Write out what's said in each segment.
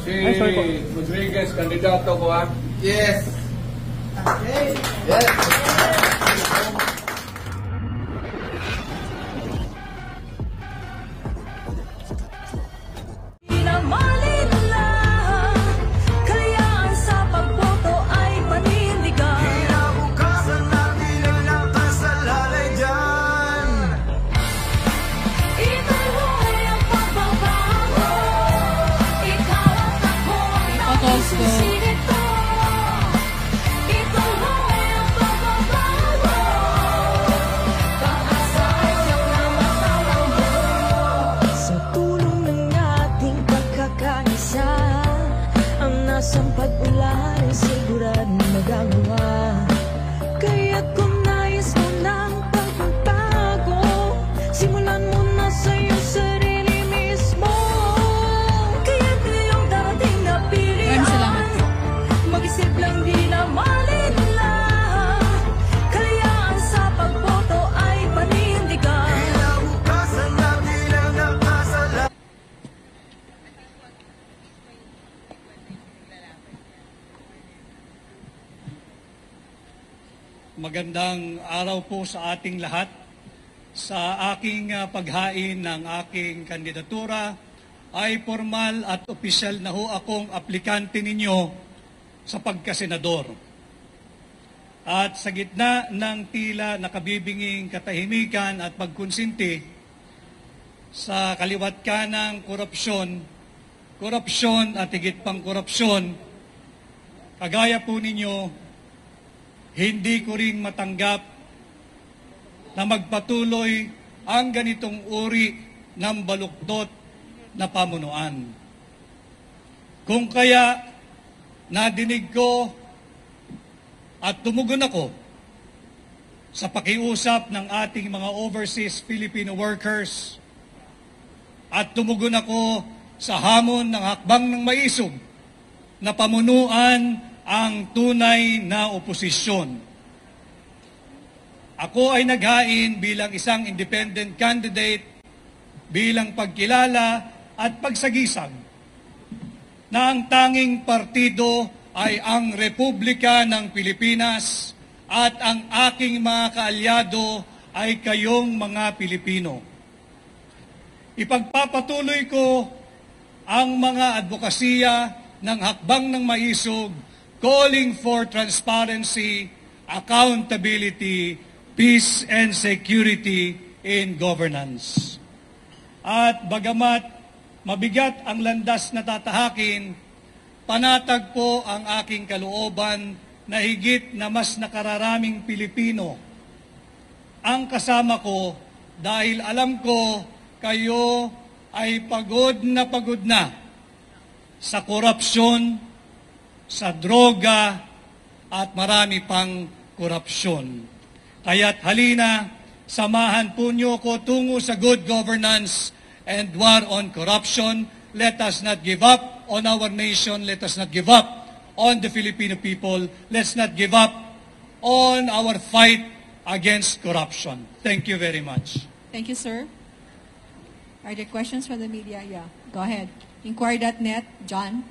Si Rodriguez, kandidato ko ha? Yes. Okay. Yes. Ang pag-ulan ay sigurado magagawa. Kaya kung nais mo ng pagbabago, simulan mo na sa iyong sarili mismo. Kaya ngayong darating na pilihan, mag-isip lang di na malinlang. Kalayaan sa pagboto ay panindigan. Kinabukasan na bilang nakasala. Magandang araw po sa ating lahat. Sa aking paghain ng aking kandidatura ay formal at opisyal na ho akong aplikante ninyo sa pagkasenador. At sa gitna ng tila nakabibinging katahimikan at pagkonsinti sa kaliwat kanang korupsyon at higit pang korupsyon, kagaya po ninyo, hindi ko rin matanggap na magpatuloy ang ganitong uri ng baluktot na pamunuan. Kung kaya nadinig ko at tumugon ako sa pakiusap ng ating mga overseas Filipino workers at tumugon ako sa hamon ng hakbang ng maisog na pamunuan ang tunay na oposisyon. Ako ay naghain bilang isang independent candidate, bilang pagkilala at pagsagisag na ang tanging partido ay ang Republika ng Pilipinas at ang aking mga kaalyado ay kayong mga Pilipino. Ipagpapatuloy ko ang mga advokasya ng hakbang ng maisog, calling for transparency, accountability, peace and security in governance. At bagamat mabigat ang landas na tatahakin, panatag po ang aking kalooban na higit na mas nakararaming Pilipino ang kasama ko dahil alam ko kayo ay pagod na sa korupsyon, sa droga at marami pang korupsyon. Kaya't halina, samahan po niyo ko tungo sa good governance and war on corruption. Let us not give up on our nation. Let us not give up on the Filipino people. Let's not give up on our fight against corruption. Thank you very much. Thank you, sir. Are there questions from the media? Yeah, go ahead. Inquiry.net, John.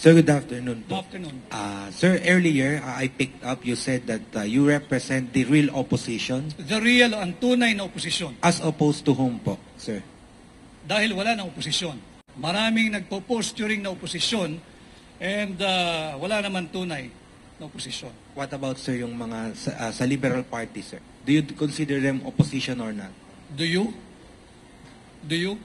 Sir, good afternoon. Good afternoon. Sir, earlier I picked up you said that you represent the real opposition. The real, ang tunay na oposisyon. As opposed to whom po, sir? Dahil wala na oposisyon. Maraming nagpo-post during na oposisyon and wala naman tunay na oposisyon. What about, sir, yung mga sa Liberal Party, sir? Do you consider them opposition or not? Do you? Do you?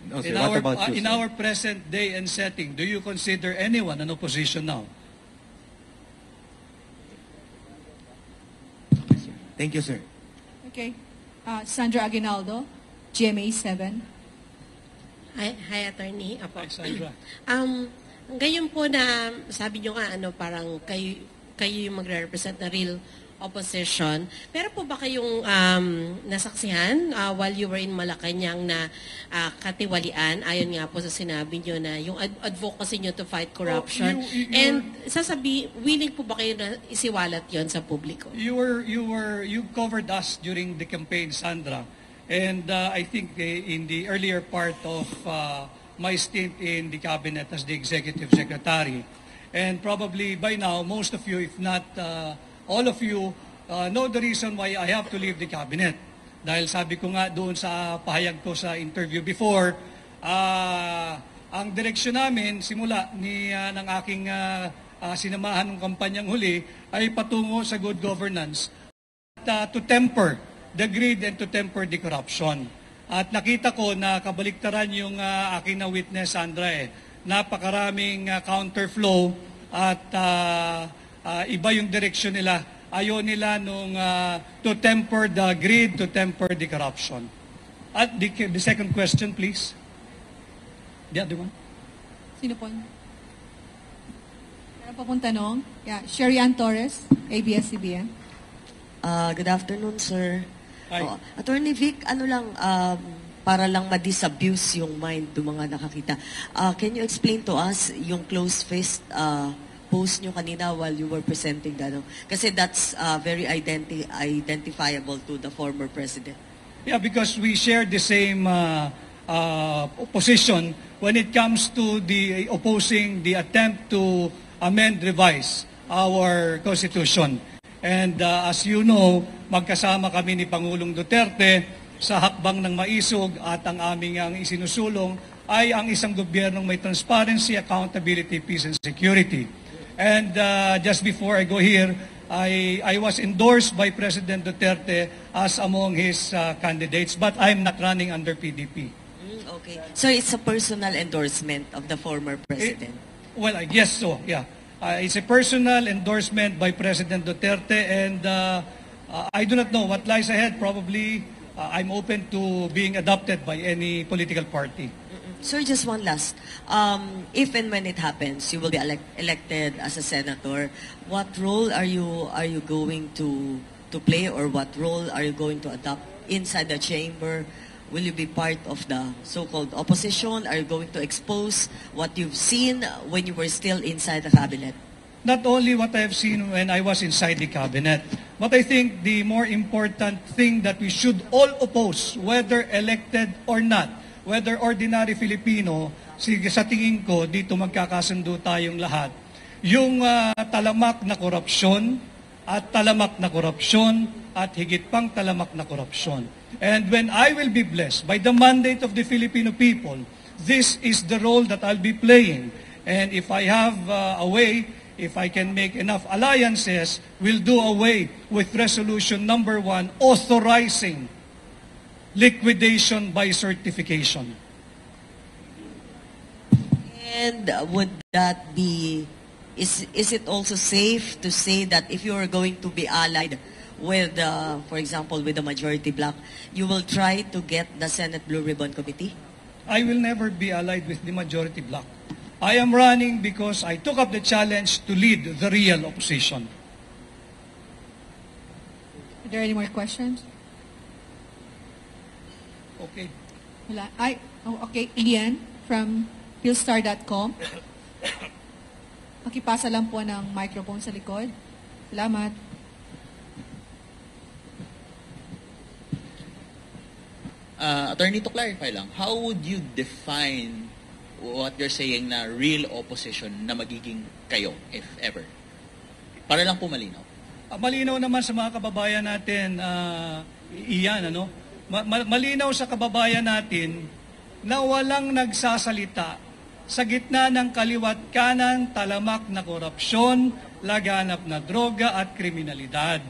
No, sir. What about you, in sir? our present day and setting, do you consider anyone an opposition now? Thank you, sir. Okay. Sandra Aguinaldo, GMA 7. Hi, Attorney. Apo. Hi, Sandra. Ngayon po na sabi nyo nga parang kayo kayo yung magre-represent na real opposition. Pero po ba kayong nasaksihan while you were in Malacanang na katiwalian, ayon nga po sa sinabi nyo na yung advocacy nyo to fight corruption? And willing po ba kayo na isiwalat yon sa publiko? You covered us during the campaign, Sandra. And I think in the earlier part of my stint in the cabinet as the executive secretary, and probably by now, most of you, if not all of you, know the reason why I have to leave the cabinet. Dahil sabi ko nga doon sa pahayag ko sa interview before, ang direksyon namin, simula ng aking sinamahan ng kampanyang huli, ay patungo sa good governance at to temper the greed and to temper the corruption. At nakita ko na kabaliktaran yung aking na-witness, Sandra, napakaraming counterflow at iba yung direksyon nila. Ayaw nila nung to temper the greed, to temper the corruption. At the second question, please. The other one. Sino po? Meron pa pong tanong? Yeah, Sherian Torres, ABS-CBN. Good afternoon, sir. Hi. Attorney Vic, para lang ma-disabuse yung mind ng mga nakakita. Can you explain to us yung closed fist post nyo kanina while you were presenting that? Kasi that's very identifiable to the former president. Yeah, because we share the same position when it comes to the opposing the attempt to amend, revise our Constitution. And as you know, magkasama kami ni Pangulong Duterte sa hakbang ng maisog at ang aming ang isinusulong ay ang isang gobyernong may transparency, accountability, peace, and security. And just before I go here, I was endorsed by President Duterte as among his candidates, but I'm not running under PDP. Okay. So it's a personal endorsement of the former president? Well, I guess so, yeah. It's a personal endorsement by President Duterte, and I do not know what lies ahead. Probably I'm open to being adopted by any political party. Sir, just one last. If and when it happens, you will be elected as a senator. What role are you going to play, or what role are you going to adopt inside the chamber? Will you be part of the so-called opposition? Are you going to expose what you've seen when you were still inside the cabinet? Not only what I have seen when I was inside the cabinet, but I think the more important thing that we should all oppose, whether elected or not, whether ordinary Filipino, sa tingin ko, dito magkakasundo tayong lahat, yung talamak na korupsyon at talamak na korupsyon at higit pang talamak na korupsyon. And when I will be blessed by the mandate of the Filipino people, this is the role that I'll be playing. And if I have a way, if I can make enough alliances, we'll do away with resolution number 1, authorizing liquidation by certification. And would that be, is it also safe to say that if you are going to be allied with, for example, with the majority bloc, you will try to get the Senate Blue Ribbon Committee? I will never be allied with the majority bloc. I am running because I took up the challenge to lead the real opposition. Are there any more questions? Okay. Wala. Okay. Ian from philstar.com. Makipasa lang po ng microphone sa likod. Salamat. Attorney, to clarify lang, how would you define what you're saying na real opposition na magiging kayo, if ever? Para lang po malinaw. Malinaw naman sa mga kababayan natin, iyan, ano? Malinaw sa kababayan natin na walang nagsasalita sa gitna ng kaliwat kanan, talamak na korupsyon, laganap na droga at kriminalidad.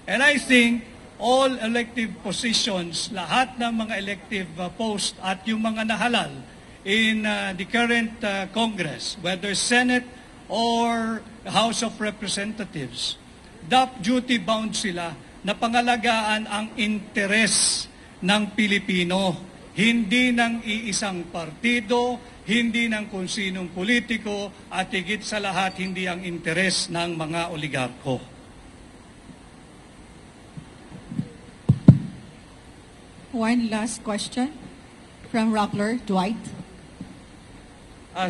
And I think all elective positions, lahat ng mga elective post at yung mga nahalal in the current Congress, whether Senate or House of Representatives, duty-bound sila na pangalagaan ang interes ng Pilipino, hindi ng iisang partido, hindi ng kung sinong politiko, at higit sa lahat, hindi ang interes ng mga oligarko. One last question from Rappler, Dwight.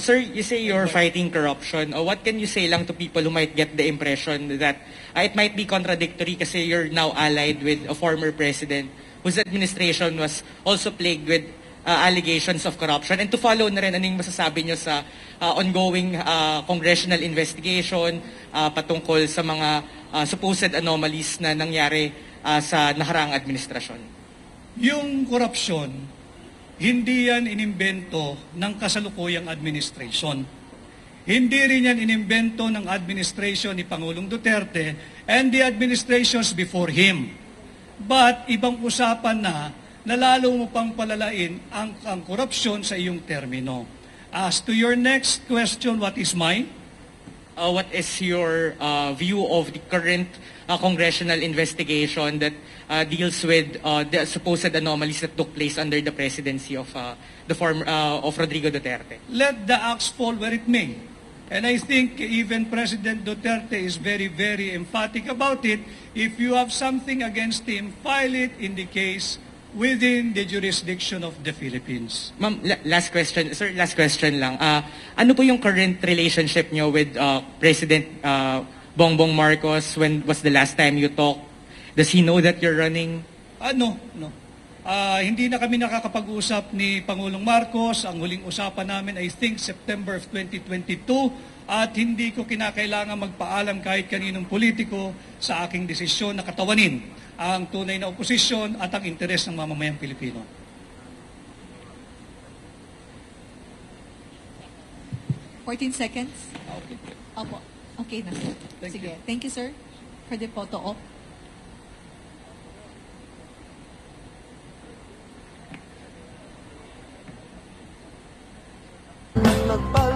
Sir, you say you're fighting corruption. What can you say lang to people who might get the impression that it might be contradictory kasi you're now allied with a former president whose administration was also plagued with allegations of corruption? And to follow na rin, anong masasabi nyo sa ongoing congressional investigation patungkol sa mga supposed anomalies na nangyari sa nakaraang administrasyon? Yung korupsyon, hindi yan inimbento ng kasalukuyang administration. Hindi rin yan inimbento ng administration ni Pangulong Duterte and the administrations before him. But ibang usapan na lalo mo pang palalain ang korupsyon sa iyong termino. As to your next question, what is mine? What is your view of the current congressional investigation that deals with the supposed anomalies that took place under the presidency of of Rodrigo Duterte? Let the axe fall where it may. And I think even President Duterte is very, very emphatic about it. If you have something against him, file it in the case within the jurisdiction of the Philippines. Ma'am, last question. Sir, last question lang. Ano po yung current relationship nyo with President Bongbong Marcos? When was the last time you talked? Does he know that you're running? No. Hindi na kami nakakapag-usap ni Pangulong Marcos. Ang huling usapan namin, I think, September of 2022. At hindi ko kinakailangan magpaalam kahit kaninong politiko sa aking desisyon na katawanin ang tunay na oposisyon at ang interes ng mamamayang Pilipino. $14 seconds. Opo. Okay na. Sige. Thank you, sir, for the photo op. Nagpa